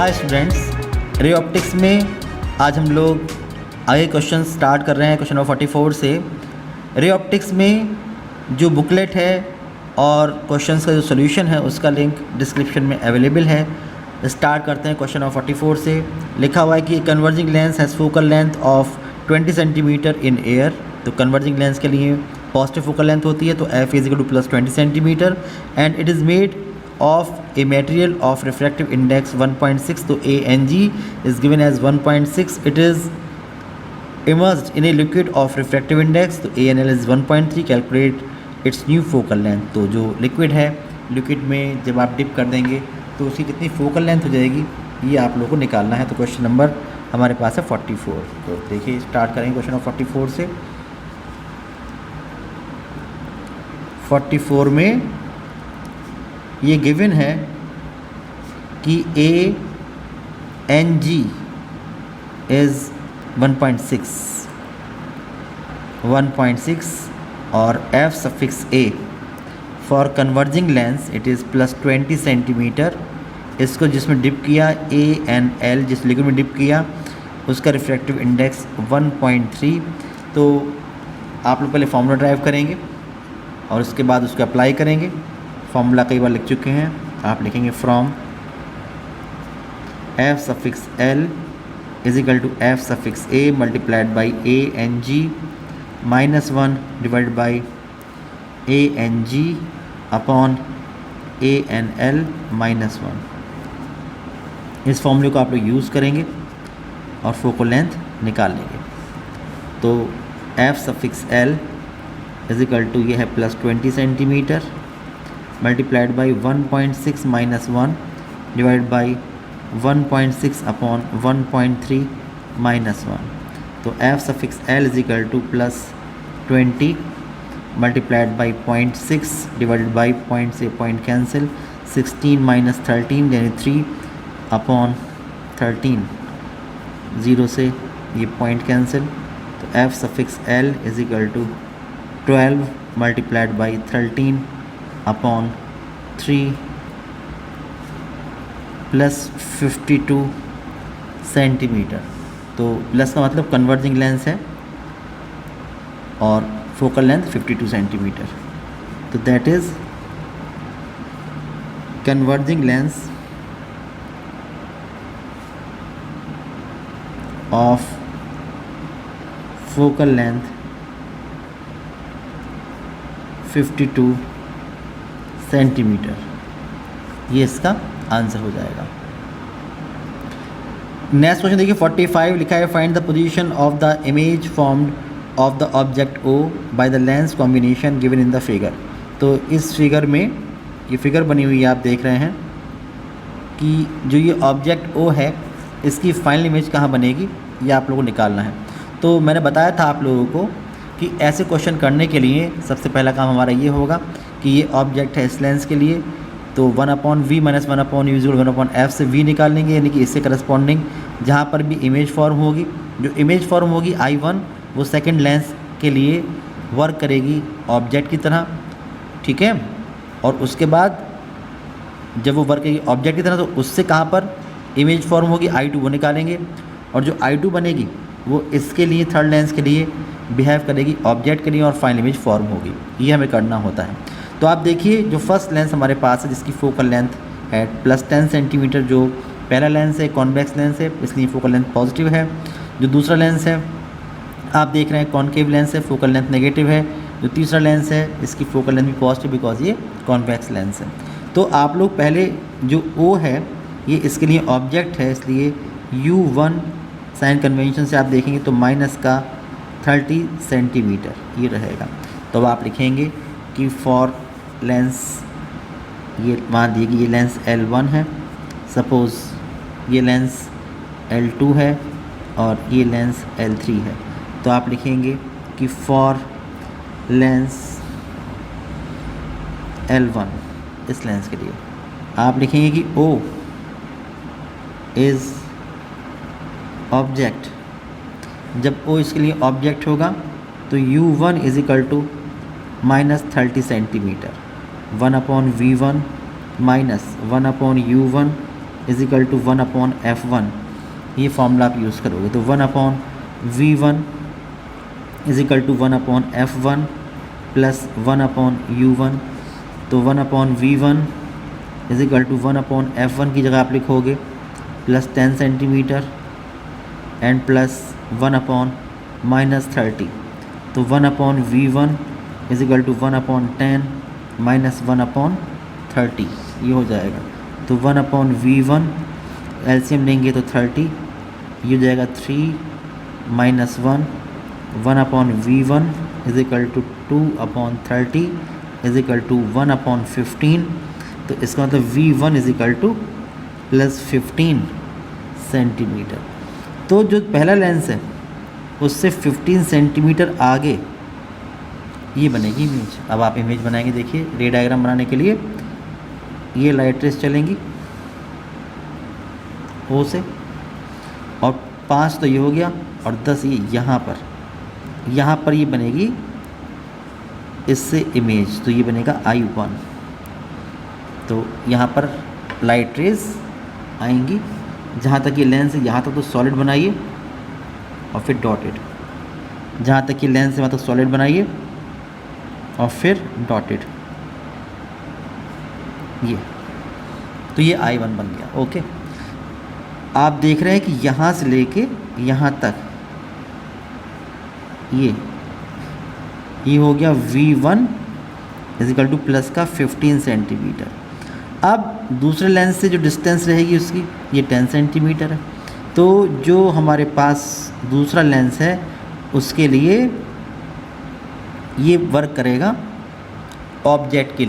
Hi students, ray optics में आज हम लोग आगे क्वेश्चन स्टार्ट कर रहे हैं क्वेश्चन नंबर 44 से। रे ऑप्टिक्स में जो बुकलेट है और क्वेश्चंस का जो सॉल्यूशन है उसका लिंक डिस्क्रिप्शन में अवेलेबल है। स्टार्ट करते हैं क्वेश्चन नंबर 44 से। लिखा हुआ है कि converging lens has focal length of 20 centimetre in air. तो कन्वर्जिंग लेंस के लिए पॉजिटिव फोकल लेंथ होती है, तो f is equal to plus 20 centimetre and it is made of a material of refractive index 1.6, तो ANG is given as 1.6. it is immersed in a liquid of refractive index, तो ANL is 1.3. calculate its new focal length। तो जो liquid है, liquid में जब आप dip कर देंगे तो उसकी कितनी फोकल लेंथ हो जाएगी ये आप लोगों को निकालना है। तो क्वेश्चन नंबर हमारे पास है 44। तो देखिए स्टार्ट करेंगे क्वेश्चन नंबर 44 से। 44 में ये गिवन है कि ANG इज़ 1.6 और F suffix A for converging lens it is plus 20 centimetre. इसको जिसमें डिप किया ANL, जिस लिक्विड में डिप किया उसका रिफ्रैक्टिव इंडेक्स 1.3। तो आप लोग पहले फॉर्मूला ड्राइव करेंगे और उसके बाद उसको अप्लाई करेंगे। फॉर्मूला कई बार लिख चुके हैं, आप लिखेंगे from F suffix L is equal to F suffix A multiplied by ANG minus 1 divide by ANG upon ANL minus 1। इस फॉर्मूले को आप लोग यूज़ करेंगे और फोकल लेंथ निकाल लेंगे। तो F suffix L is equal to ये है plus 20 centimetre multiplied by 1.6 minus 1 divide by 1.6 upon 1.3 minus 1। तो F suffix L is equal to plus 20 multiplied by 0.6 divided by point से पॉइंट कैंसिल 16 माइनस 13 यानी 3 upon 13, 0 से ये point cancel. तो F suffix L is equal to 12 multiplied by 13 upon 3 plus 52 centimetre. तो plus का मतलब converging lens है और फोकल लेंथ 52 सेंटीमीटर। तो that is converging lens of focal length 52 centimetre. ये इसका आंसर हो जाएगा। नेक्स्ट क्वेश्चन देखिए 45 लिखा है find the position of the image formed of the object O by the lens combination given in the figure. तो इस फिगर में ये फिगर बनी हुई है, आप देख रहे हैं कि जो ये ऑब्जेक्ट O है इसकी फाइनल इमेज कहाँ बनेगी ये आप लोगों को निकालना है। तो मैंने बताया था आप लोगों को कि ऐसे क्वेश्चन करने के लिए सबसे पहला काम हमारा ये होगा कि ये ऑब्जेक्ट है इस लेंस के लिए, तो 1/v minus 1/u is 1/f से v निकाल लेंगे, यानी कि इससे करस्पॉन्डिंग जहाँ पर भी इमेज फॉर्म होगी, जो इमेज फॉर्म होगी I1 वो सेकंड लेंस के लिए वर्क करेगी ऑब्जेक्ट की तरह, ठीक है। और उसके बाद जब वो वर्क करेगी ऑब्जेक्ट की तरह तो उससे कहाँ पर इमेज फॉर्म होगी I2 वो निकालेंगे, और जो I2 बनेगी वो इसके लिए थर्ड लेंस के लिए बिहेव करेगी ऑब्जेक्ट के लिए और फाइनल इमेज फॉर्म होगी। ये हमें करना होता है। तो आप देखिए जो फर्स्ट लेंस हमारे पास है जिसकी फोकल लेंथ है प्लस 10 सेंटीमीटर, जो पहला लेंस है कॉन्वेक्स लेंस है इसलिए फोकल लेंथ पॉजिटिव है। जो दूसरा लेंस है आप देख रहे हैं कॉनकेव लेंस है, फोकल लेंथ नेगेटिव है। जो तीसरा लेंस है इसकी फोकल लेंथ भी पॉजिटिव बिकॉज ये कॉन्वेक्स लेंस है। तो आप लोग पहले जो O है ये इसके लिए ऑब्जेक्ट है इसलिए U1 साइन कन्वेंशन से आप देखेंगे तो माइनस का 30 सेंटीमीटर ये रहेगा। तो अब आप लिखेंगे कि फॉर लेंस ये मान दिए कि ये लेंस L1 है, सपोज़ ये लेंस L2 है और ये लेंस L3 है। तो आप लिखेंगे कि फॉर लेंस L1 इस लेंस के लिए आप लिखेंगे कि O इज़ ऑब्जेक्ट। जब O इसके लिए ऑब्जेक्ट होगा तो U1 is equal to minus 30 centimetre, 1/V1 minus 1/U1 is equal to 1/f1, ये फॉर्मूला आप यूज़ करोगे। तो 1/v1 is equal to 1/f1 plus 1/u1। तो 1/v1 is equal to 1/f1 की जगह आप लिखोगे प्लस 10 सेंटीमीटर एंड प्लस 1/-30। तो 1/v1 is equal to 1/10 minus 1/30, ये हो जाएगा। तो 1/v1 एलसीएम लेंगे तो 30, ये हो जाएगा 3 minus 1, 1/v1 is equal to 2/30 is equal to 1/15। तो इसका मतलब v1 is equal to plus 15 centimetre. तो जो पहला लेंस है उससे 15 सेंटीमीटर आगे ये बनेगी इमेज। अब आप इमेज बनाएंगे, देखिए रे डायग्राम बनाने के लिए ये लाइट रेस चलेंगी O से, और 5 तो ये हो गया और 10 ये यहाँ पर ये बनेगी इससे इमेज, तो ये बनेगा I1। तो यहाँ पर लाइट रेस आएंगी, जहाँ तक ये लेंस है यहाँ तक तो सॉलिड बनाइए और फिर डॉटेड, जहाँ तक ये लेंस है वहाँ तक सॉलिड बनाइए और फिर डॉटेड, ये। तो ये I1 बन गया। ओके, आप देख रहे हैं कि यहाँ से लेके यहाँ तक ये हो गया V1 is equal to plus का 15 सेंटीमीटर। अब दूसरे लेंस से जो डिस्टेंस रहेगी उसकी ये 10 सेंटीमीटर है। तो जो हमारे पास दूसरा लेंस है उसके लिए ये वर्क करेगा ऑब्जेक्ट की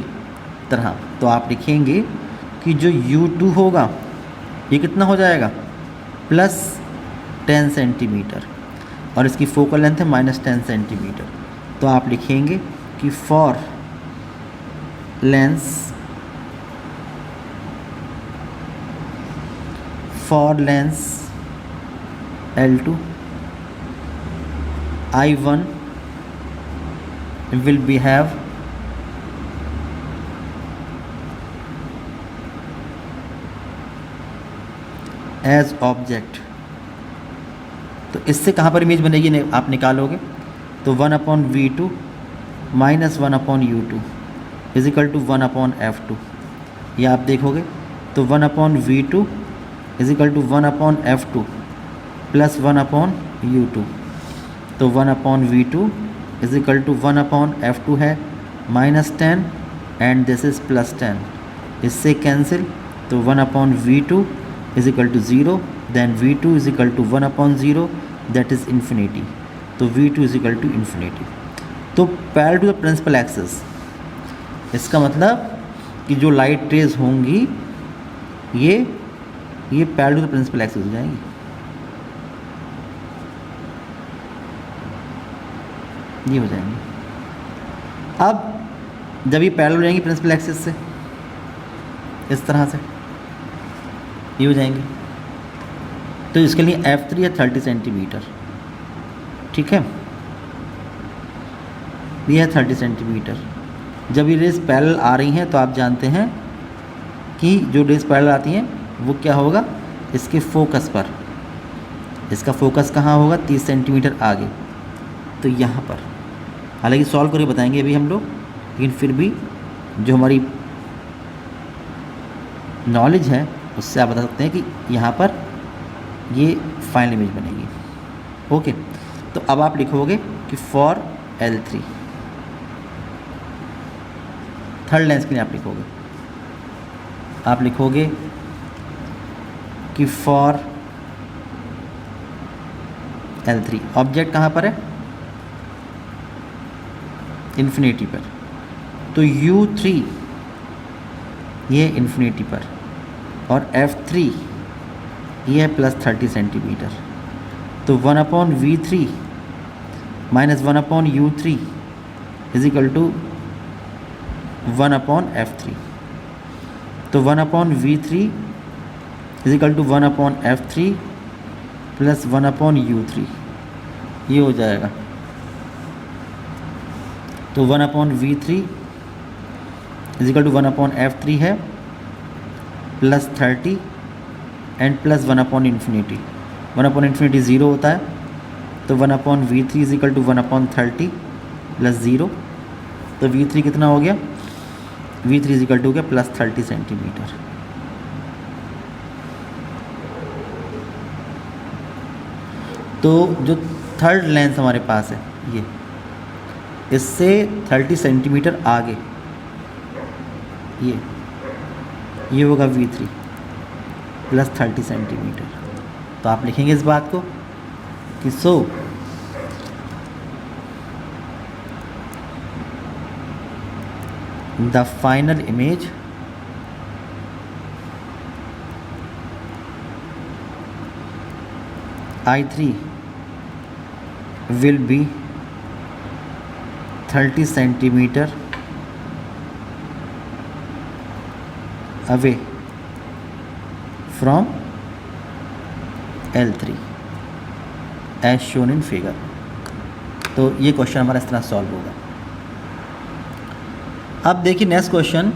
तरह। तो आप लिखेंगे कि जो U2 होगा ये कितना हो जाएगा प्लस 10 सेंटीमीटर और इसकी फोकल लेंथ है माइनस 10 सेंटीमीटर। तो आप लिखेंगे कि for lens L2 I1 will be have as object. तो इससे कहाँ पर इमेज बनेगी आप निकालोगे, तो 1/v2 minus 1/u2 is equal to 1/f2, ये आप देखोगे। तो 1/v2 is equal to 1/f2 plus 1/u2। तो 1/v2 is equal to 1/f2 है minus 10 and this is plus 10, इससे कैंसिल। तो 1/v2 is equal to 0, then v2 is equal to 1/0 that is infinity. तो v2 is equal to infinity. तो parallel to the principal axis, इसका मतलब कि जो light rays होंगी ये parallel to the principal axis हो जाएंगी। ये हो जाएंगे। अब जब ये पैरेलल हो जाएंगी प्रिंसिपल एक्सिस से इस तरह से ये हो जाएंगे, तो इसके लिए F3 है 30 सेंटीमीटर, ठीक है, ये है 30 सेंटीमीटर। जब ये रेस पैरेलल आ रही हैं तो आप जानते हैं कि जो रेस पैरेलल आती हैं वो क्या होगा, इसके फोकस पर, इसका फोकस कहाँ होगा 30 सेंटीमीटर आगे, तो यहाँ पर। हालांकि सॉल्व करके बताएंगे अभी हम लोग, लेकिन फिर भी जो हमारी नॉलेज है उससे आप बता सकते हैं कि यहाँ पर ये फाइनल इमेज बनेगी। ओके, तो अब आप लिखोगे कि फॉर L3, थर्ड लेंस के लिए आप लिखोगे कि फॉर L3 ऑब्जेक्ट कहाँ पर है, इन्फिनिटी पर। तो U3 ये इन्फिनिटी पर और F3 ये है प्लस 30 सेंटीमीटर। तो 1/v3 minus 1/u3 is equal to 1/f3। तो 1/v3 is equal to 1/f3 plus 1/u3, ये हो जाएगा। तो 1/v3 is equal to 1/f3 है प्लस 30 एंड प्लस 1/∞. 1/∞ 0 होता है, तो 1/v3 is equal to 1/30 plus 0. तो v3 कितना हो गया, v3 इज इक्वल टू हो गया प्लस 30 सेंटीमीटर. तो जो थर्ड लेंस हमारे पास है ये, इससे 30 सेंटीमीटर आगे ये होगा v3 प्लस 30 सेंटीमीटर. तो आप लिखेंगे इस बात को कि so the final image I3 will be 30 centimeter away from L3 as shown in figure. तो ये क्वेश्चन हमारा इस तरह सॉल्व होगा. अब देखिए next question,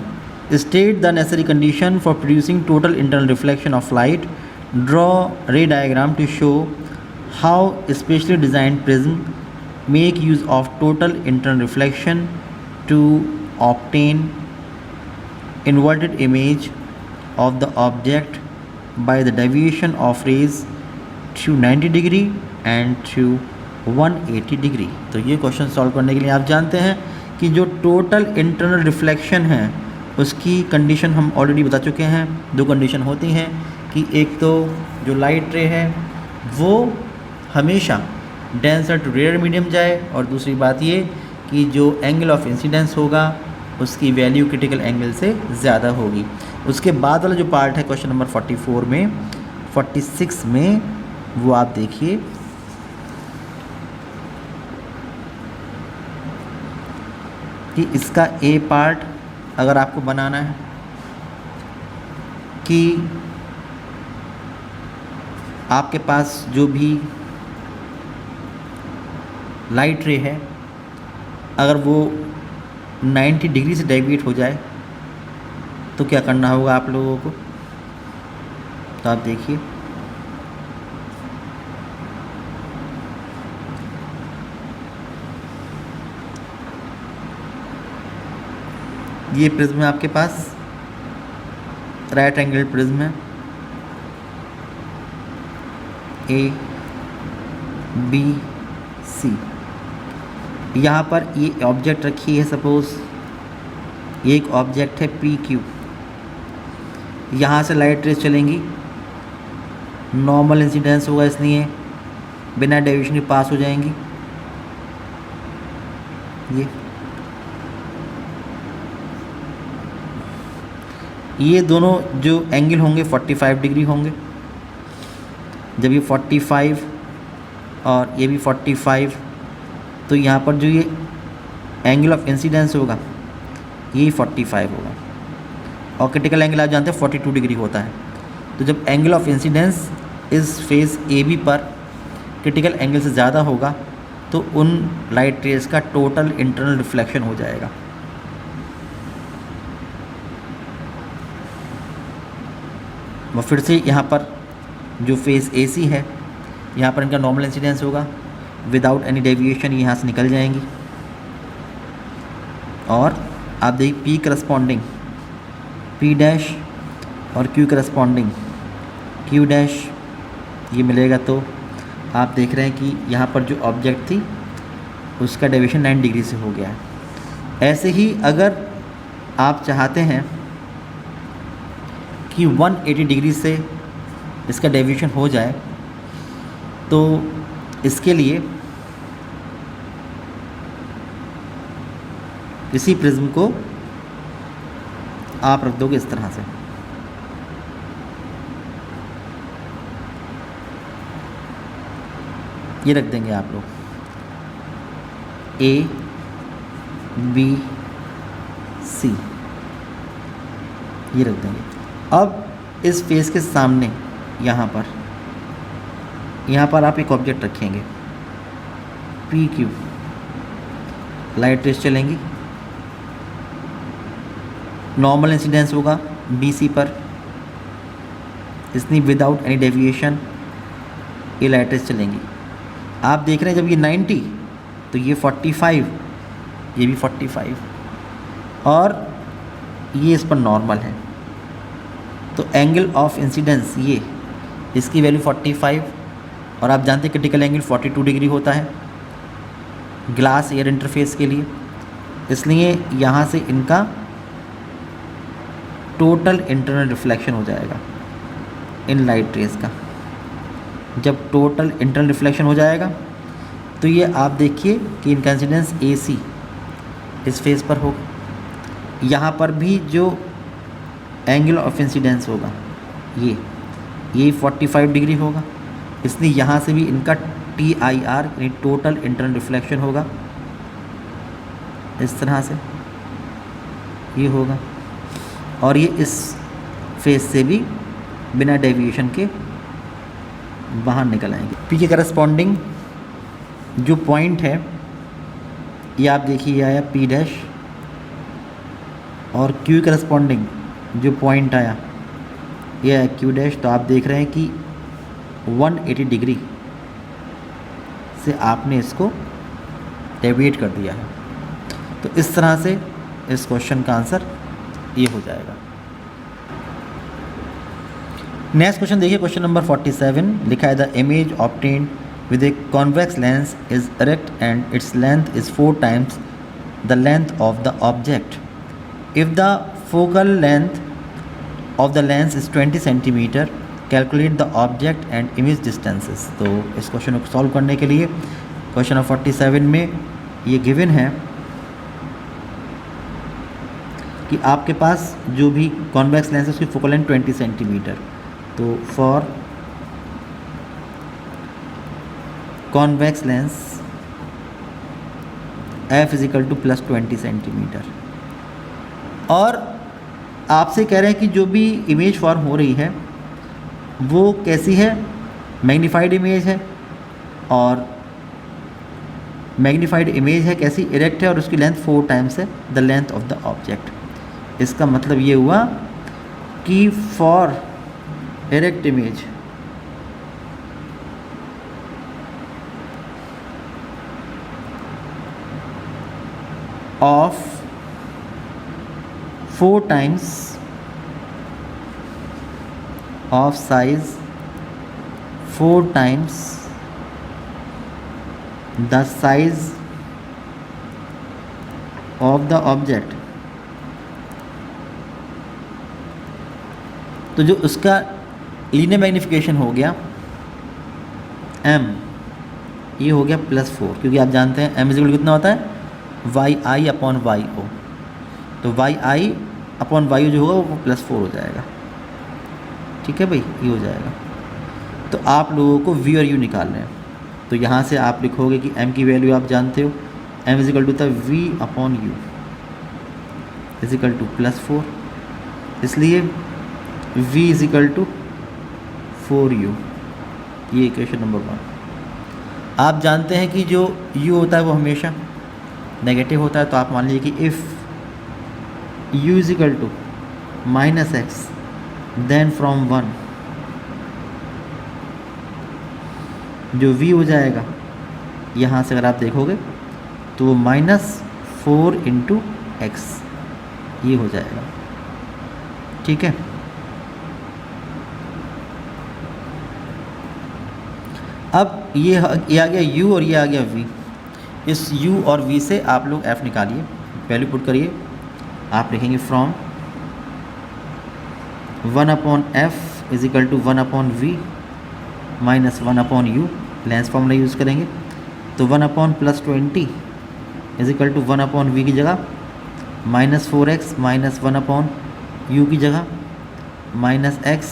state the necessary condition for producing total internal reflection of light. Draw ray diagram to show how specially designed prism make use of total internal reflection to obtain inverted image of the object by the deviation of rays to 90 degree and to 180 degree. तो ये question solve करने के लिए आप जानते हैं कि जो टोटल इंटरनल रिफ्लेक्शन है उसकी कंडीशन हम ऑलरेडी बता चुके हैं. दो कंडीशन होती हैं कि एक तो जो लाइट रे है वो हमेशा डेंसर टू रेयर मीडियम जाए, और दूसरी बात ये कि जो एंगल ऑफ इंसिडेंस होगा उसकी वैल्यू क्रिटिकल एंगल से ज़्यादा होगी. उसके बाद वाला जो पार्ट है क्वेश्चन नंबर 44 में 46 में, वो आप देखिए कि इसका ए पार्ट अगर आपको बनाना है कि आपके पास जो भी लाइट रे है अगर वो 90 डिग्री से डेविएट हो जाए तो क्या करना होगा आप लोगों को. तो आप देखिए ये प्रिज्म है आपके पास, राइट एंगल प्रिज्म है, ए बी सी. यहाँ पर ये ऑब्जेक्ट रखी है, सपोज़ ये एक ऑब्जेक्ट है पी क्यू. यहाँ से लाइट रेज चलेंगी, नॉर्मल इंसिडेंस होगा इसलिए बिना डेविएशन के पास हो जाएंगी. ये दोनों जो एंगल होंगे 45 डिग्री होंगे. जब ये 45 और ये भी 45, तो यहाँ पर जो ये एंगल ऑफ इंसिडेंस होगा ये 45 होगा, और क्रिटिकल एंगल आप जानते हैं 42 डिग्री होता है. तो जब एंगल ऑफ इंसिडेंस इस फेस ए बी पर क्रिटिकल एंगल से ज़्यादा होगा तो उन लाइट रेज का टोटल इंटरनल रिफ्लेक्शन हो जाएगा. वो फिर से यहाँ पर जो फेस ए सी है यहाँ पर इनका नॉर्मल इंसिडेंस होगा, विदाउट एनी डेविएशन यहाँ से निकल जाएंगी. और आप देखिए पी करस्पॉन्डिंग पी डैश और क्यू करस्पॉन्डिंग क्यू डैश ये मिलेगा. तो आप देख रहे हैं कि यहाँ पर जो ऑब्जेक्ट थी उसका डेविएशन 9 डिग्री से हो गया है. ऐसे ही अगर आप चाहते हैं कि 180 डिग्री से इसका डेविएशन हो जाए तो इसके लिए इसी प्रिज्म को आप रख दोगे इस तरह से. ये रख देंगे आप लोग ए बी सी, ये रख देंगे. अब इस फेस के सामने यहाँ पर आप एक ऑब्जेक्ट रखेंगे पी क्यू. लाइट रेज चलेंगी, नॉर्मल इंसिडेंस होगा बी सी पर, इसलिए विदाउट एनी डेविएशन ये लाइटें चलेंगी। आप देख रहे हैं जब ये 90 तो ये 45, ये भी 45 और ये इस पर नॉर्मल है। तो एंगल ऑफ इंसिडेंस ये इसकी वैल्यू 45 और आप जानते हैं क्रिटिकल एंगल 42 डिग्री होता है ग्लास एयर इंटरफेस के लिए, इसलिए यहाँ से इनका टोटल इंटरनल रिफ्लेक्शन हो जाएगा इन लाइट रेज का। जब टोटल इंटरनल रिफ्लेक्शन हो जाएगा तो ये आप देखिए कि इनका इंसिडेंस AC इस फेस पर होगा। यहाँ पर भी जो एंगल ऑफ इंसिडेंस होगा ये 45 डिग्री होगा, इसलिए यहाँ से भी इनका TIR यानी टोटल इंटरनल रिफ्लेक्शन होगा, इस तरह से ये होगा और ये इस फेस से भी बिना डेविएशन के बाहर निकल आएंगे। पी के करस्पॉन्डिंग जो पॉइंट है ये आप देखिए आया P' और Q करस्पॉन्डिंग जो पॉइंट आया ये है Q'। तो आप देख रहे हैं कि 180 डिग्री से आपने इसको डेविएट कर दिया है। तो इस तरह से इस क्वेश्चन का आंसर ये हो जाएगा। नेक्स्ट क्वेश्चन देखिए, क्वेश्चन नंबर 47 लिखा है the image obtained with A convex lens is erect and its length is 4 times the length of the object. If the focal length of the lens is 20 cm, calculate the object and image distances। तो इस question को solve करने के लिए question number 47 में ये given है कि आपके पास जो भी कॉन्वेक्स लेंस है उसकी फोकल लेंथ 20 सेंटीमीटर। तो for convex lens f = +20 centimetre और आपसे कह रहे हैं कि जो भी इमेज फॉर्म हो रही है वो कैसी है, मैग्नीफाइड इमेज है और मैग्नीफाइड इमेज है कैसी, इरेक्ट है और उसकी लेंथ 4 times है the length of the object. इसका मतलब ये हुआ कि for erect image of 4 times of size 4 times the size of the object। तो जो उसका लीनियर मैग्नीफिकेशन हो गया m, ये हो गया +4, क्योंकि आप जानते हैं m = कितना होता है YI/YO। तो YI/YO जो होगा वो +4 हो जाएगा। ठीक है भाई, ये हो जाएगा। तो आप लोगों को V और U निकालना है, तो यहाँ से आप लिखोगे कि m की वैल्यू आप जानते हो, m = V/U +4, इसलिए V = 4U। ये इक्वेशन नंबर 1। आप जानते हैं कि जो U होता है वो हमेशा नेगेटिव होता है, तो आप मान लीजिए कि if U = -x then from 1 जो V हो जाएगा यहाँ से अगर आप देखोगे तो वो -4 × x ये हो जाएगा। ठीक है, अब ये आ गया U और ये आ गया V। इस U और V से आप लोग F निकालिए, वैल्यू पुट करिए। आप लिखेंगे from 1/f = 1/v -1/u, lens formula use करेंगे। तो 1/+20 = 1/v की जगह -4x -1/u की जगह -x,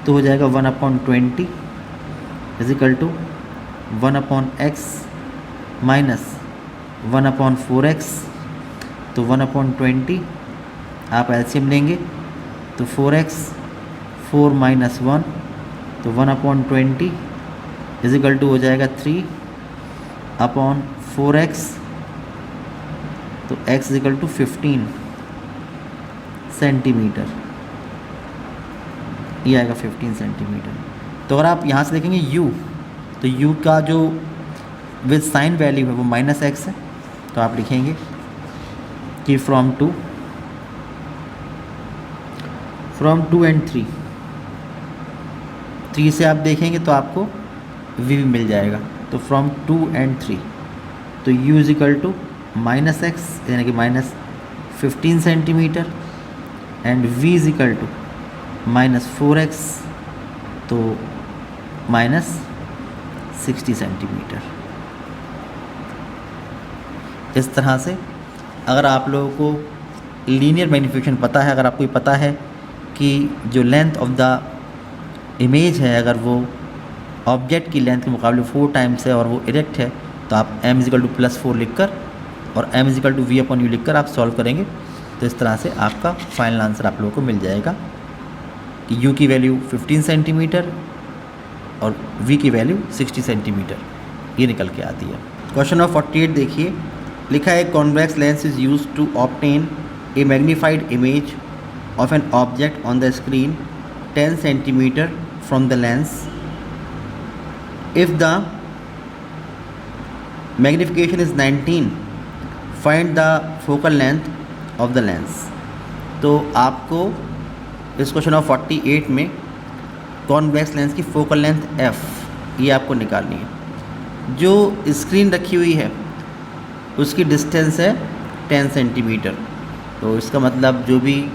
तो हो जाएगा 1/20 = 1/x -1/4x। तो 1/20 आप एलसीएम लेंगे तो 4x 4 - 1, तो 1/20 = हो जाएगा 3/4x, तो x = 15 सेंटीमीटर। ये आएगा 15 सेंटीमीटर। तो अगर आप यहाँ से देखेंगे u, तो u का जो विद साइन वैल्यू है वो -x है। तो आप लिखेंगे कि फ्रॉम 2 एंड 3 से आप देखेंगे तो आपको v भी मिल जाएगा। तो फ्रॉम 2 एंड 3, तो u is equal to -x यानी कि -15 centimetre and v is equal to -4x, तो -60 सेंटीमीटर। इस तरह से अगर आप लोगों को लीनियर मैग्नीफिकेशन पता है, अगर आपको ये पता है कि जो लेंथ ऑफ द इमेज है अगर वो ऑब्जेक्ट की लेंथ के मुकाबले 4 टाइम्स है और वो इरेक्ट है, तो आप m इज़ इक्वल टू +4 लिख कर और m is equal to v/u लिख कर आप सॉल्व करेंगे। तो इस तरह से आपका फाइनल आंसर आप लोगों को मिल जाएगा कि u की वैल्यू 15 सेंटीमीटर और v की वैल्यू 60 सेंटीमीटर ये निकल के आती है। क्वेश्चन नंबर 48 देखिए, लिखा है convex lens is use to obtain a magnified image of an object on the screen 10 centimetre from the lens if the magnification is 19, find the focal length of the lens। तो आपको इस question of 48 में convex lens की focal length f ये आपको निकालनी है। जो स्क्रीन रखी हुई है उसकी डिस्टेंस है 10 सेंटीमीटर। तो इसका मतलब जो भी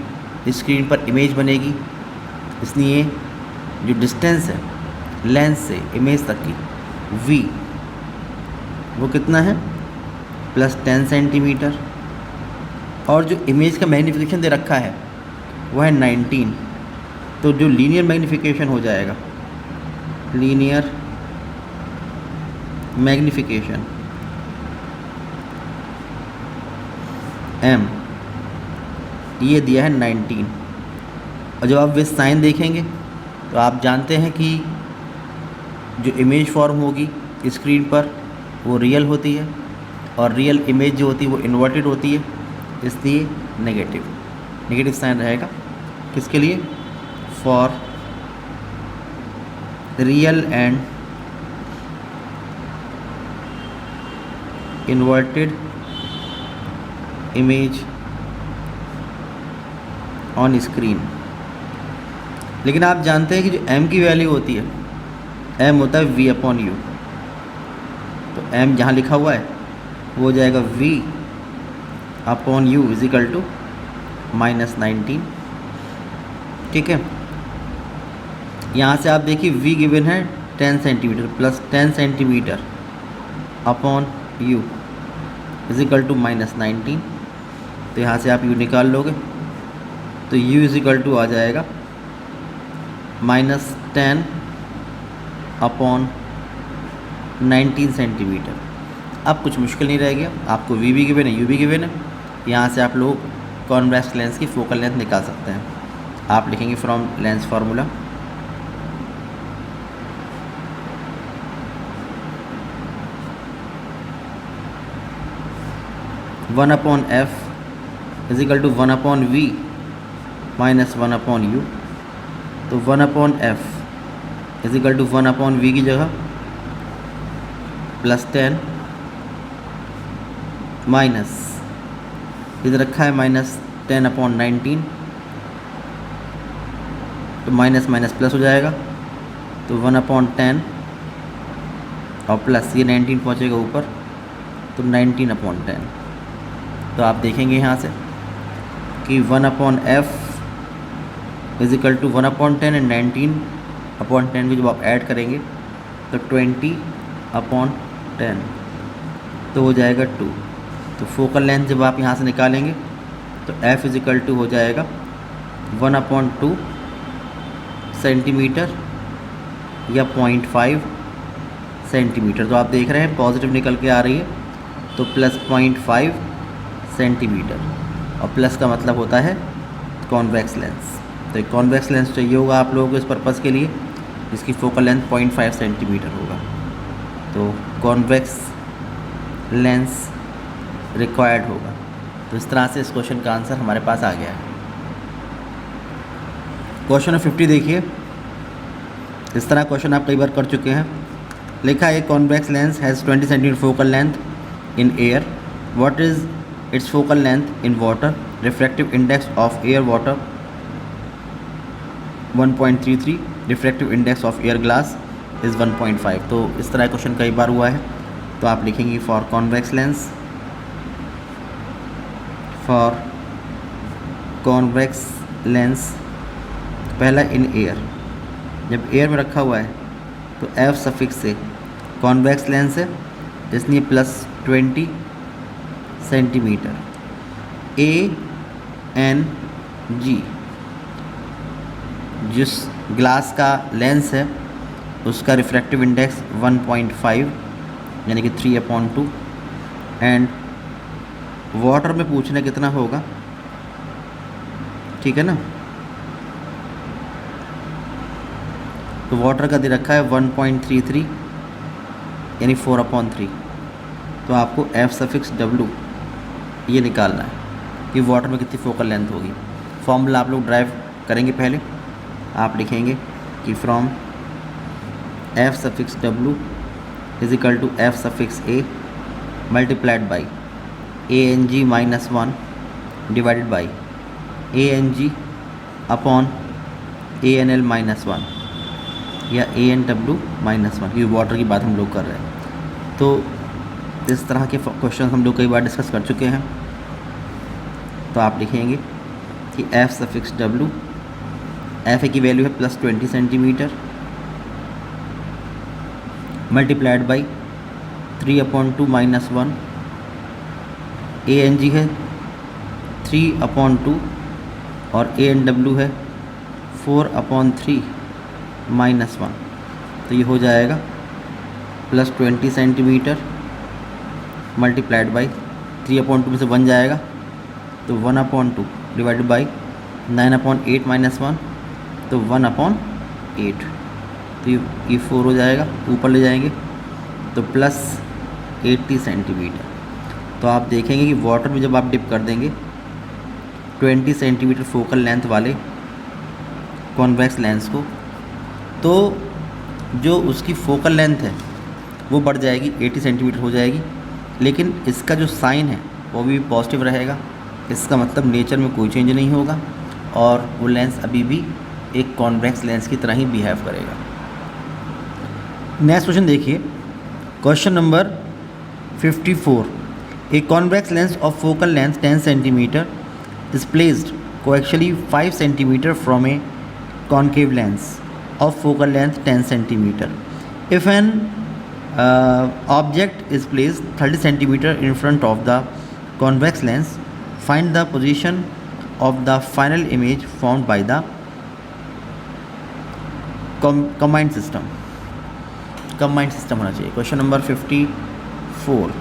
स्क्रीन पर इमेज बनेगी, इसलिए जो डिस्टेंस है लेंस से इमेज तक की v वो कितना है +10 सेंटीमीटर, और जो इमेज का मैग्नीफिकेशन दे रखा है वो है 19। तो जो लीनियर मैग्नीफिकेशन हो जाएगा, लीनियर मैग्नीफिकेशन m ये दिया है 19। और जब आप विद साइन देखेंगे तो आप जानते हैं कि जो इमेज फॉर्म होगी स्क्रीन पर वो रियल होती है और रियल इमेज जो होती है वो इन्वर्टेड होती है, इसलिए नेगेटिव साइन रहेगा। किसके लिए? For real and inverted image on screen. लेकिन आप जानते हैं कि जो m की वैल्यू होती है, m होता है v/u। तो m जहाँ लिखा हुआ है वो हो जाएगा v/u इज इक्वल टू -19। ठीक है, यहाँ से आप देखिए v गिवन है 10 centimetre +10 centimetre upon u is equal to -19। तो यहाँ से आप u निकाल लोगे तो u इज इक्वल टू आ जाएगा -10 अपॉन 19 सेंटीमीटर। अब कुछ मुश्किल नहीं रह गया, आपको v भी गिवन है, u भी गिवन है। यहाँ से आप लोग कॉन्वेक्स लेंस की फोकल लेंथ निकाल सकते हैं। आप लिखेंगे from lens formula (1/f) is equal to 1/v minus 1/u। तो 1/f is equal to 1/v की जगह +10 माइनस इधर रखा है -10/19। तो माइनस माइनस प्लस हो जाएगा, तो 1/10 और प्लस ये 19 पहुँचेगा ऊपर, तो 19/10। तो आप देखेंगे यहाँ से कि 1/f is equal to 1/10 and 19/10 को जब आप ऐड करेंगे तो 20/10 तो हो जाएगा 2। तो फोकल लेंथ जब आप यहाँ से निकालेंगे तो f इज इक्वल टू हो जाएगा 1/2 सेंटीमीटर या 0.5 सेंटीमीटर। तो आप देख रहे हैं पॉजिटिव निकल के आ रही है, तो +0.5 सेंटीमीटर, और प्लस का मतलब होता है कॉन्वेक्स लेंस। तो एक कॉन्वेक्स लेंस चाहिए होगा आप लोगों को इस पर्पज़ के लिए, जिसकी फोकल लेंथ 0.5 सेंटीमीटर होगा। तो कॉन्वेक्स लेंस रिक्वायर्ड होगा। तो इस तरह से इस क्वेश्चन का आंसर हमारे पास आ गया है। क्वेश्चन नंबर 50 देखिए, इस तरह क्वेश्चन आप कई बार कर चुके हैं। लिखा है convex lens has 20 centimetre focal length in air, what is it's focal length in water, refractive index of air water 1.33, refractive index of air glass is 1.5। तो इस तरह क्वेश्चन कई बार हुआ है। तो आप लिखेंगे for convex lens, for convex lens, पहला इन एयर, जब एयर में रखा हुआ है तो एफ सफिक्स से कॉन्वेक्स लेंस है इसलिए +20 सेंटीमीटर, ANG जिस ग्लास का लेंस है उसका रिफ्रैक्टिव इंडेक्स 1.5 यानी कि 3/2, एंड वाटर में पूछना कितना होगा, ठीक है ना। तो वाटर का दे रखा है 1.33 यानी 4/3। तो आपको एफ सफिक्स W ये निकालना है कि वाटर में कितनी फोकल लेंथ होगी। फॉर्मूला आप लोग ड्राइव करेंगे। पहले आप लिखेंगे कि from F suffix W is equal to F suffix A multiplied by ANG -1 divided by ANG upon ANL -1 या ANW -1, क्योंकि वाटर की बात हम लोग कर रहे हैं। तो इस तरह के क्वेश्चन हम लोग कई बार डिस्कस कर चुके हैं। तो आप लिखेंगे कि एफ सफिक्स W, एफ की वैल्यू है +20 सेंटीमीटर मल्टीप्लाइड बाई 3/2 -1, ANG है 3/2 और ANW है 4/3 -1। तो ये हो जाएगा +20 सेंटीमीटर मल्टीप्लाइड बाई 3/2 में से 1 जाएगा तो 1/2 डिवाइडेड बाई 9/8 -1 तो 1/8। तो ये 4 हो जाएगा, ऊपर ले जाएंगे तो +80 सेंटीमीटर। तो आप देखेंगे कि वाटर में जब आप डिप कर देंगे 20 सेंटीमीटर फोकल लेंथ वाले कॉन्वेक्स लेंस को, तो जो उसकी फोकल लेंथ है वो बढ़ जाएगी, 80 सेंटीमीटर हो जाएगी, लेकिन इसका जो साइन है वो भी पॉजिटिव रहेगा। इसका मतलब नेचर में कोई चेंज नहीं होगा और वो लेंस अभी भी एक कॉन्वेक्स लेंस की तरह ही बिहेव करेगा। नेक्स्ट क्वेश्चन देखिए, question number 54। A convex lens of focal length 10 centimetre is placed coaxially 5 centimetre from a concave lens of focal length 10 centimeter. If an object is placed 30 centimeter in front of the convex lens, find the position of the final image formed by the combined system. Combined system होना चाहिए। Question number 54।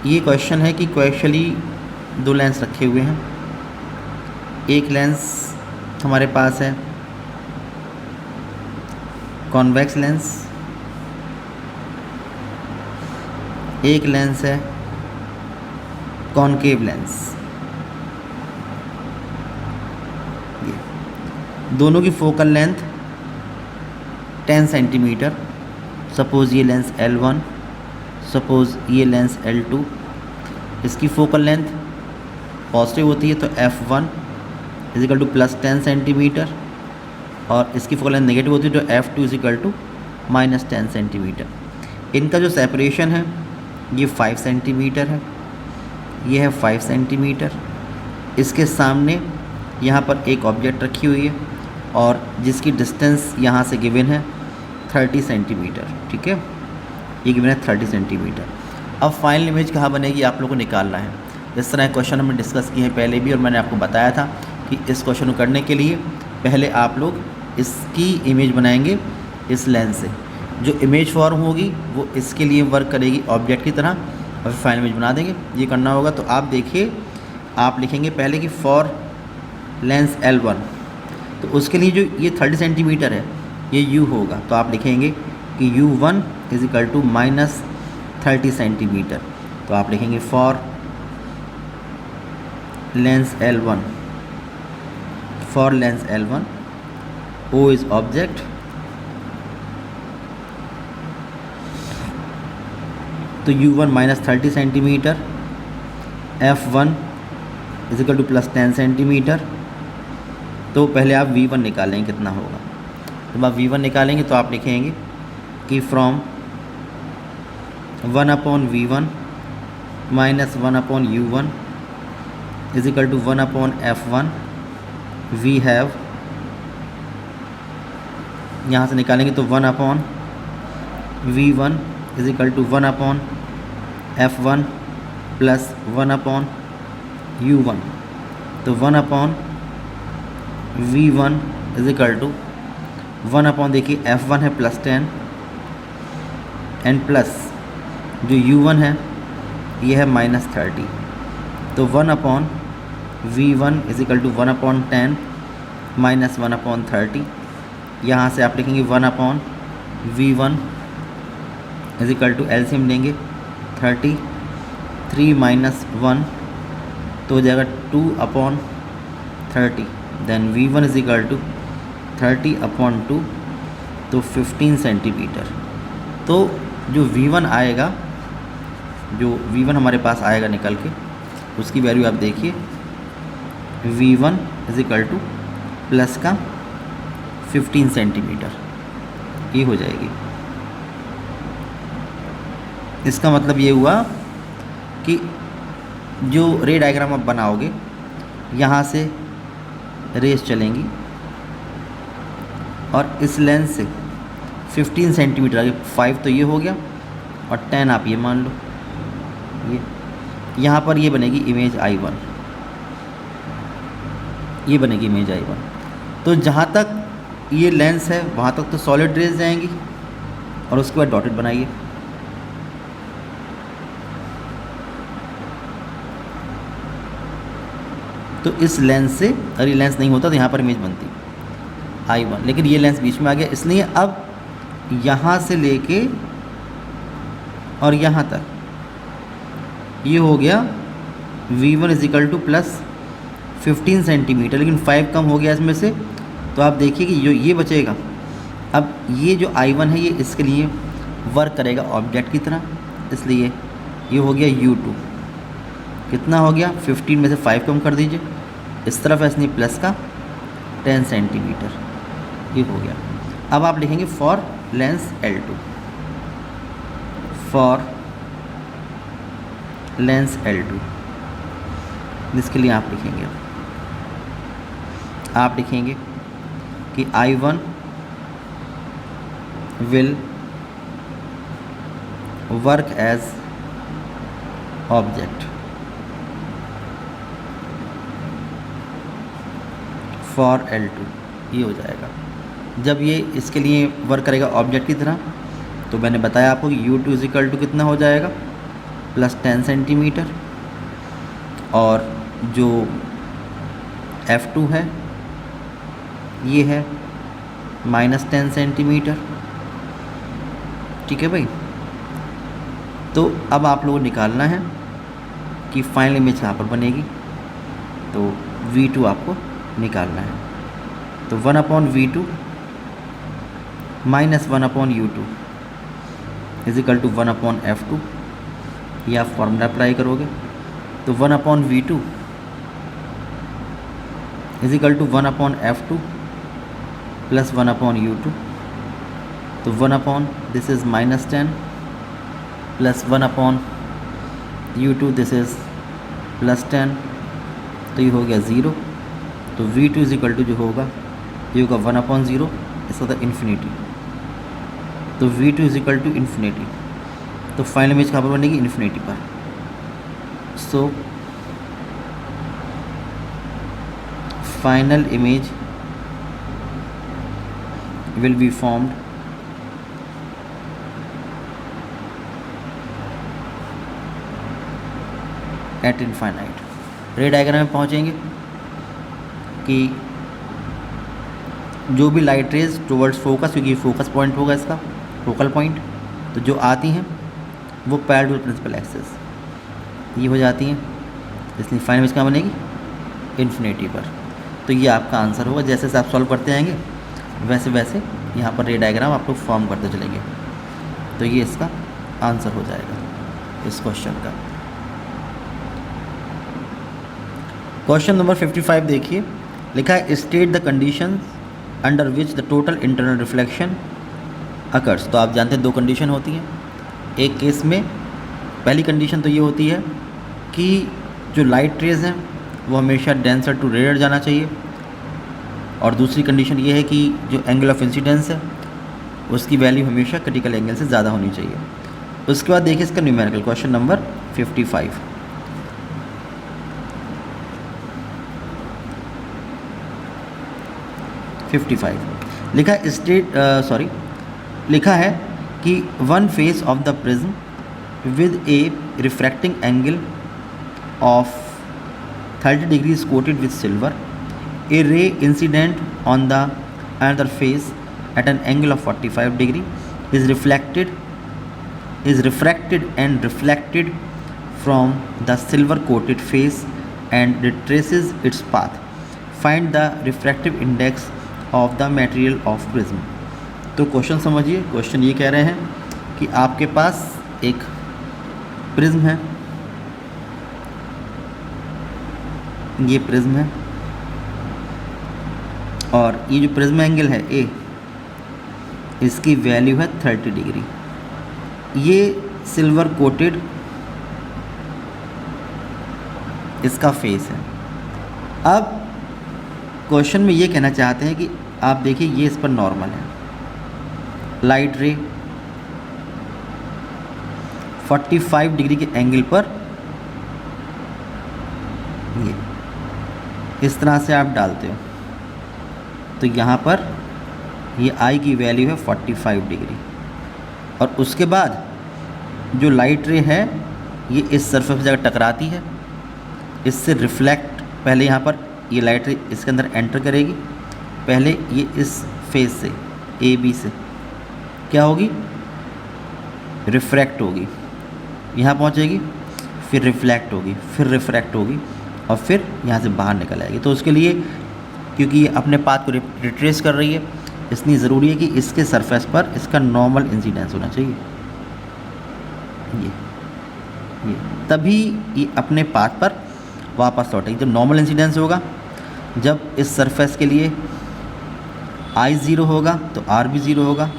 ये question है कि कोएक्शियली दो lens रखे हुए हैं। एक लेंस हमारे पास है कॉन्वेक्स लेंस, एक लेंस है कॉनकेव लेंस। दोनों की फोकल लेंथ 10 सेंटीमीटर। सपोज़ ये लेंस L1, सपोज़ ये लेंस L2। इसकी फोकल लेंथ पॉजिटिव होती है तो F1 is equal to +10 centimetre, और इसकी फोकल लेंथ नेगेटिव होती है तो F2 is equal to -10 centimetre. इनका जो सेपरेशन है ये 5 सेंटीमीटर है, ये है 5 सेंटीमीटर। इसके सामने यहाँ पर एक ऑब्जेक्ट रखी हुई है और जिसकी डिस्टेंस यहाँ से गिवन है 30 सेंटीमीटर, ठीक है, ये गिवन है 30 सेंटीमीटर। अब फाइनल इमेज कहाँ बनेगी आप लोगों को निकालना है। इस तरह क्वेश्चन हमने डिस्कस किए हैं पहले भी, और मैंने आपको बताया था कि इस क्वेश्चन को करने के लिए पहले आप लोग इसकी इमेज बनाएंगे इस लेंस से। जो इमेज फॉर्म होगी वो इसके लिए वर्क करेगी ऑब्जेक्ट की तरह, और फिर फाइनल इमेज बना देंगे। ये करना होगा। तो आप देखिए, आप लिखेंगे पहले कि फॉर लेंस L1, तो उसके लिए जो ये 30 सेंटीमीटर है ये U होगा। तो आप लिखेंगे कि U1 is equal to -30 centimetre. तो आप लिखेंगे for Lenz L1, for Lenz L1 O is object, तो U1 minus 30 centimetre, F1 is equal to plus 10 centimetre. तो पहले आप V1 निकालेंगे कितना होगा। जब आप V1 निकालेंगे तो आप लिखेंगे कि from 1/V1 minus 1/U1 is equal to 1/F1 we have, यहाँ से निकालेंगे तो 1/V1 is equal to 1/F1 plus 1/U1। तो 1/V1 इज इक्वल टू 1 देखिए F1 है प्लस 10 एंड प्लस जो U1 है ये है माइनस 30। तो 1/V1 is equal to 1/10 minus 1/30। यहाँ से आप लिखेंगे 1/V1 is equal to LCM लेंगे 30, 3 माइनस 1 तो हो जाएगा 2/30। Then V1 is equal to 30/2 तो 15 सेंटीमीटर। तो जो V1 आएगा, जो V1 हमारे पास आएगा निकल के, उसकी वैल्यू आप देखिए V1 is equal to plus का 15 सेंटीमीटर ये हो जाएगी। इसका मतलब ये हुआ कि जो रे डायग्राम आप बनाओगे यहाँ से रेस चलेंगी और इस लेंस से 15 सेंटीमीटर आगे 5 तो ये हो गया और 10 आप ये मान लो, ये यहाँ पर ये बनेगी इमेज I1, ये बनेगी इमेज I1। तो जहाँ तक ये लेंस है वहाँ तक तो सॉलिड रेज जाएंगी और उसके बाद डॉटेड बनाइए। तो इस लेंस से, अगर ये लेंस नहीं होता तो यहाँ पर इमेज बनती I1, लेकिन ये लेंस बीच में आ गया, इसलिए अब यहाँ से लेके और यहाँ तक ये हो गया V1 is equal to plus 15 centimetre, लेकिन 5 कम हो गया इसमें से। तो आप देखिए कि जो ये बचेगा, अब ये जो I1 है ये इसके लिए वर्क करेगा ऑब्जेक्ट की तरह, इसलिए ये हो गया U2। कितना हो गया, 15 में से 5 कम कर दीजिए, इस तरफ है इसलिए प्लस का 10 सेंटीमीटर ये हो गया। अब आप लिखेंगे for lens L2, for lens L2, जिसके लिए आप लिखेंगे कि I1 will work as object for L2, ये हो जाएगा। जब ये इसके लिए वर्क करेगा ऑब्जेक्ट की तरह, तो मैंने बताया आपको कि U2 इज इक्वल टू कितना हो जाएगा, प्लस 10 सेंटीमीटर, और जो F2 है ये है माइनस 10 सेंटीमीटर। ठीक है भाई। तो अब आप लोगों को निकालना है कि फाइनल इमेज कहाँ पर बनेगी, तो V2 आपको निकालना है। तो 1/V2 minus 1/U2 is equal to 1/F2, ये आप फॉर्मूला अप्लाई करोगे। तो 1/V2 is equal to 1/F2 plus 1/U2। तो 1 this is minus 10 plus 1/U2 this is plus 10, तो ये हो गया 0। तो V2 इज इक्वल टू जो होगा ये होगा 1/0, इसका होता है इन्फिनिटी। तो V2 is equal to infinity, तो फाइनल इमेज कहाँ पर बनेगी, इन्फिनिटी पर। So final image will be formed at infinite। Ray diagram में पहुंचेंगे कि जो भी लाइट रेज टुवर्ड्स फोकस, क्योंकि फोकस पॉइंट होगा इसका, फोकल पॉइंट, तो जो आती हैं वो पैरेलल टू प्रिंसिपल एक्सिस ये हो जाती हैं, इसलिए फाइनल इमेज कहाँ बनेगी, इन्फिनिटी पर। तो ये आपका आंसर होगा। जैसे जैसे आप सॉल्व करते जाएंगे वैसे वैसे यहाँ पर रे डायग्राम आप लोग फॉर्म करते चलेंगे। तो ये इसका आंसर हो जाएगा इस क्वेश्चन का। क्वेश्चन नंबर 55 देखिए, लिखा है state the condition under which the total internal reflection occurs. तो आप जानते हैं दो कंडीशन होती हैं। एक केस में पहली कंडीशन तो ये होती है कि जो लाइट रेज हैं वो हमेशा डेंसर टू रेयर जाना चाहिए, और दूसरी कंडीशन ये है कि जो एंगल ऑफ इंसिडेंस है उसकी वैल्यू हमेशा क्रिटिकल एंगल से ज़्यादा होनी चाहिए। उसके बाद देखिए इसका न्यूमेरिकल क्वेश्चन नंबर 55। लिखा है लिखा है कि one face of the prism with A refracting angle of 30 degrees coated with silver, A ray incident on the another face at an angle of 45 degree is refracted and reflected from the silver coated face and retraces its path. Find the refractive index of the material of prism. तो question समझिए। Question ये कह रहे हैं कि आपके पास एक prism है, ये प्रिज्म है, और ये जो प्रिज्म एंगल है ए, इसकी वैल्यू है 30 डिग्री। ये सिल्वर कोटेड इसका फेस है। अब क्वेश्चन में ये कहना चाहते हैं कि आप देखिए ये इस पर नॉर्मल है, लाइट रे 45 डिग्री के एंगल पर ये इस तरह से आप डालते हो, तो यहाँ पर ये आई की वैल्यू है 45 डिग्री, और उसके बाद जो लाइट रे है ये इस सरफेस पे जाकर टकराती है, इससे रिफ्लेक्ट, पहले यहाँ पर ये लाइट रे इसके अंदर एंटर करेगी, पहले ये इस फेस से ए बी से क्या होगी, रिफ्रैक्ट होगी, यहाँ पहुँचेगी, फिर रिफ्लेक्ट होगी, फिर रिफ्रैक्ट होगी, और फिर यहाँ से बाहर निकल आएगी। तो उसके लिए क्योंकि ये अपने पाथ को रिट्रेस कर रही है, इसलिए ज़रूरी है कि इसके सरफेस पर इसका नॉर्मल इंसिडेंस होना चाहिए, ये तभी ये अपने पाथ पर वापस लौटेगी। जब नॉर्मल इंसिडेंस होगा, जब इस सरफेस के लिए आई ज़ीरो होगा तो आर भी ज़ीरो होगा,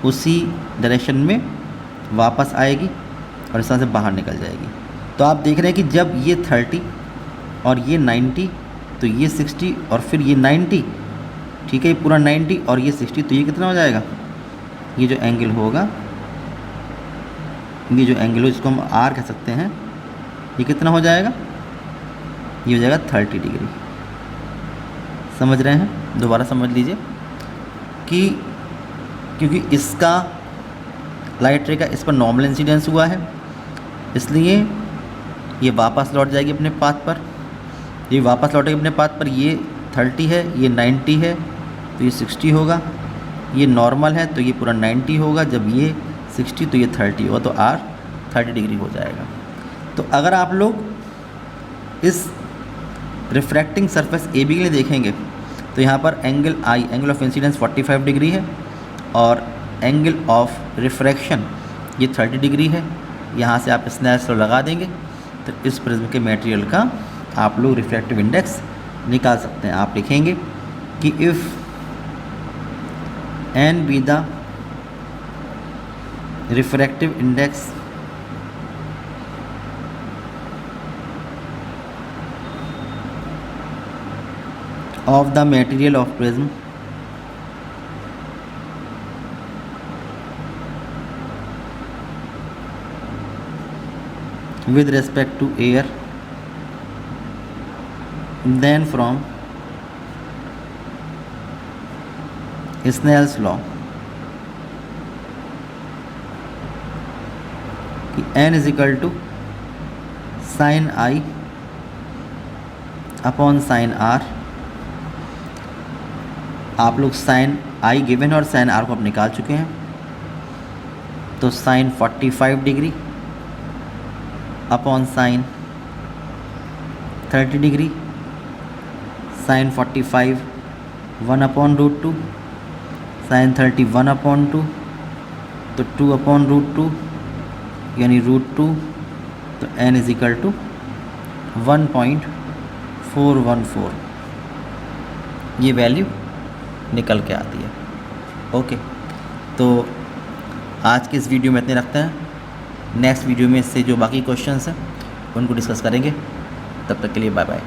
उसी डायरेक्शन में वापस आएगी और इस तरह से बाहर निकल जाएगी। तो आप देख रहे हैं कि जब ये 30 और ये 90, तो ये 60 और फिर ये 90, ठीक है, ये पूरा 90 और ये 60, तो ये कितना हो जाएगा, ये जो एंगल होगा, ये जो एंगल हो जिसको हम आर कह सकते हैं, ये कितना हो जाएगा, ये हो जाएगा 30 डिग्री। समझ रहे हैं? दोबारा समझ लीजिए कि क्योंकि इसका लाइट रे का इस पर नॉर्मल इंसिडेंस हुआ है, इसलिए ये वापस लौट जाएगी अपने पाथ पर, ये वापस लौटेगी अपने पाथ पर। ये 30 है, ये 90 है, तो ये 60 होगा, ये नॉर्मल है तो ये पूरा 90 होगा, जब ये 60 तो ये 30 होगा, तो आर 30 डिग्री हो जाएगा। तो अगर आप लोग इस रिफ्रैक्टिंग सरफेस ए बी के लिए देखेंगे तो यहाँ पर angle I, angle of incidence 45 degree है, और एंगल ऑफ रिफ्रैक्शन ये 30 डिग्री है। यहाँ से आप स्नैच लगा देंगे तो इस प्रिज्म के मटेरियल का आप लोग रिफ्रैक्टिव इंडेक्स निकाल सकते हैं। आप लिखेंगे कि if N be the refractive index of the material of prism with respect to air, then from Snell's law कि n is equal to sin I अपॉन sin R। आप लोग साइन आई गिवन और साइन आर को आप निकाल चुके हैं, तो sine 45 degree upon sine 30 degree, sine 45 1/√2, sin 30 1/2, तो 2/√2 यानी √2, तो n इज इक्वल टू 1.414, ये वैल्यू निकल के आती है। ओके, तो आज के इस वीडियो में इतने रखते हैं। नेक्स्ट वीडियो में इससे जो बाकी क्वेश्चंस हैं उनको डिस्कस करेंगे। तब तक के लिए बाय बाय।